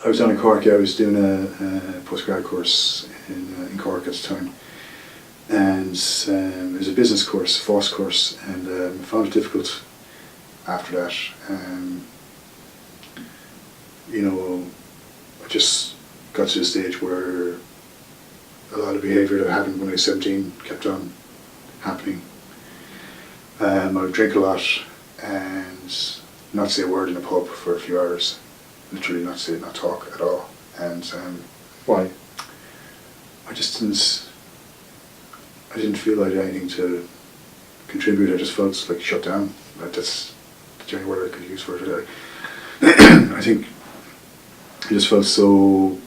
I was down in Cork. I was doing a postgrad course in Cork at the time, and it was a business course, a FOSS course, and I found it difficult after that. You know, I just got to the stage where a lot of behaviour that happened when I was 17 kept on happening. I would drink a lot and not say a word in a pub for a few hours, literally not talk at all. And Why? I didn't feel I had anything to contribute. I just felt like shut down. That's the only word I could use for it today. I think I just felt so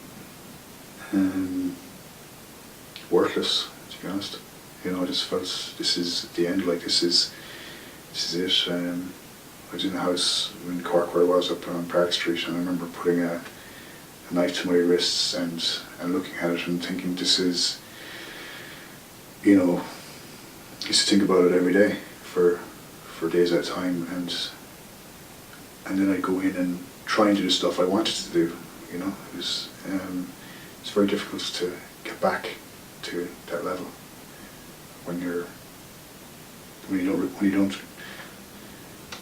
worthless, to be honest. You know, I just felt this is the end. Like this is it. I was in a house in Cork where I was up on Park Street, and I remember putting a knife to my wrists and looking at it and thinking, this is, you know, I used to think about it every day for days at a time, and then I'd go in and try and do the stuff I wanted to do. You know, it's very difficult to get back to that level when you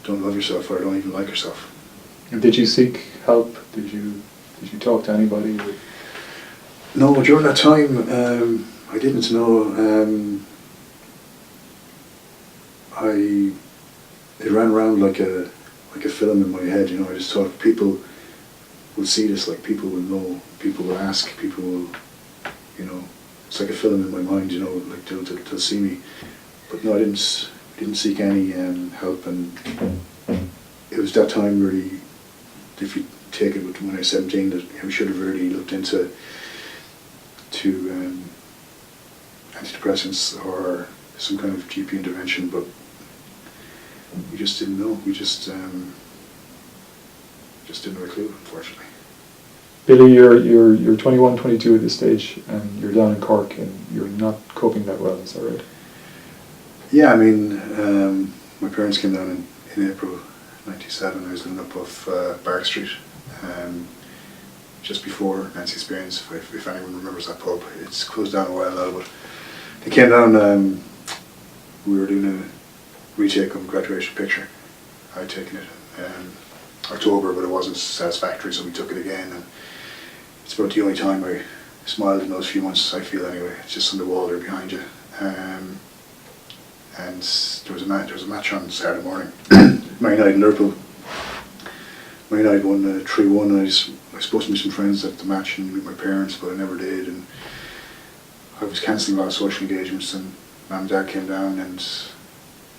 don't love yourself or don't even like yourself. And did you seek help? Did you talk to anybody? No, during that time I didn't know. It ran around like a film in my head. You know, I just thought people will see this, like people will know, people will ask, people will, you know, it's like a film in my mind. You know, like they'll see me. But no, I didn't seek any help, and it was that time really. If you take it when I was 17, that we should have really looked into antidepressants or some kind of GP intervention, but we just didn't know. We just didn't have a clue, unfortunately. Billy, you're 21, 22 at this stage, and you're down in Cork, and you're not coping that well. Is that right? Yeah, I mean, my parents came down in April '97. I was living up off Bark Street, just before Nancy Experience. If anyone remembers that pub, it's closed down a while now. But they came down. We were doing a retake of a graduation picture. I'd taken it October, but it wasn't satisfactory, so we took it again. And it's about the only time I smiled in those few months, I feel anyway. It's just on the wall there behind you. And there was a match on Saturday morning. Man United and Liverpool. Man United won 3-1. I was supposed to meet some friends at the match and meet my parents, but I never did. And I was cancelling a lot of social engagements, and Mum and Dad came down and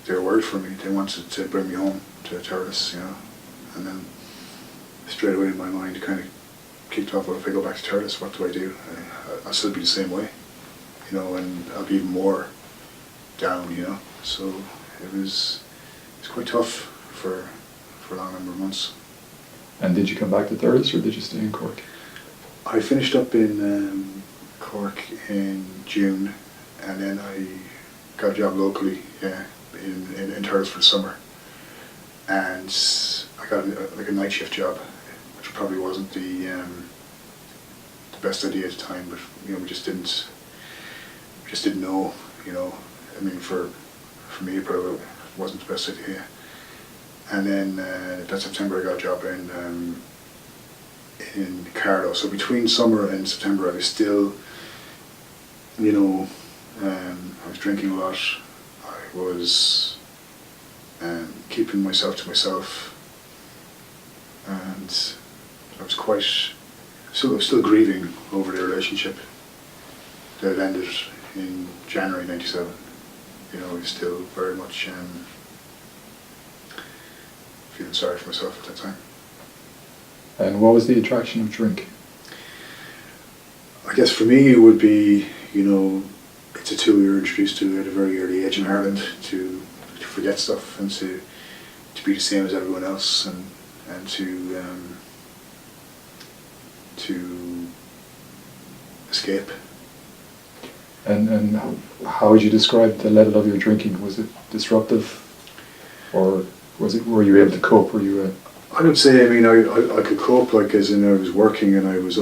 they were worried for me. They wanted to bring me home to Thurles, you know. And then straight away in my mind kind of kicked off, well, if I go back to Thurles, what do I do? I'll still be the same way, you know, and I'll be even more down, you know. So it was quite tough for a long number of months. And did you come back to Thurles, or did you stay in Cork? I finished up in Cork in June, and then I got a job locally, yeah, in Thurles for the summer. And I got like a night shift job, which probably wasn't the best idea at the time, but you know, we just didn't know, you know. I mean, for me, it probably wasn't the best idea. And then that September, I got a job in Carlow. So between summer and September, I was still, you know, I was drinking a lot. I was keeping myself to myself, and I was still grieving over the relationship that ended in January '97. You know, I was still very much feeling sorry for myself at that time. And what was the attraction of drink? I guess for me it would be, you know, it's a tool you're introduced to at a very early age in Ireland, to forget stuff and to be the same as everyone else, and to escape. And how would you describe the level of your drinking? Was it disruptive, or were you able to cope? Were you I would say, I mean, I could cope, like, as in I was working and I was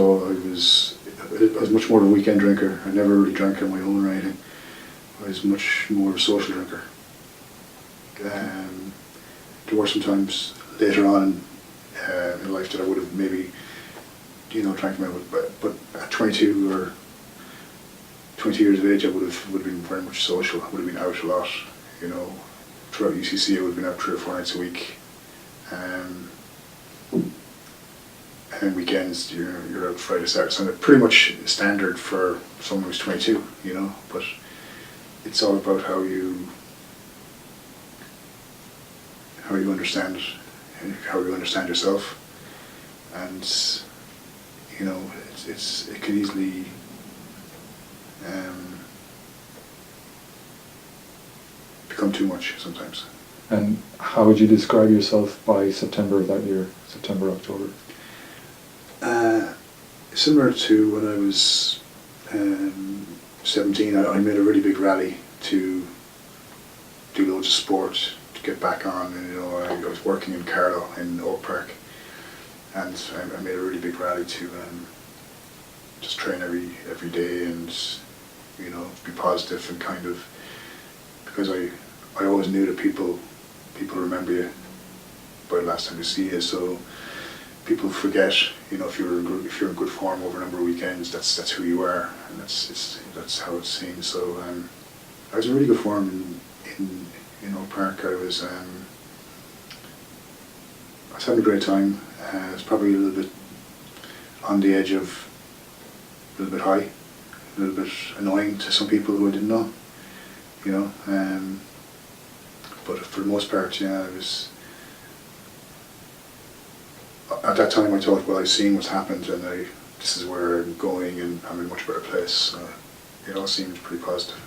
much more of a weekend drinker. I never really drank on my own or anything. I was much more of a social drinker. There were some times later on in life that I would have maybe, drank my own, but at 22 or 20 years of age, I would have been very much social. I would have been out a lot, throughout UCC. I would have been out 3 or 4 nights a week. And then weekends, you're out Friday, Saturday, Sunday. Pretty much standard for someone who's 22, but it's all about how you understand it, and how you understand yourself. And, it can easily become too much sometimes. And how would you describe yourself by September of that year, September, October? Similar to when I was 17, I made a really big rally to do loads of sport, to get back on. And, I was working in Carlow in Oak Park, and I made a really big rally to just train every day and be positive, and kind of, because I always knew that people remember you by the last time they see you. So people forget, if you're in good form over a number of weekends, that's who you are, and that's how it's seen. So I was in really good form in Oak Park. I was having a great time. I was probably a little bit on the edge of a little bit high, a little bit annoying to some people who I didn't know, but for the most part, I was. At that time, I thought, well, I've seen what's happened, and this is where I'm going, and I'm in a much better place. It all seemed pretty positive.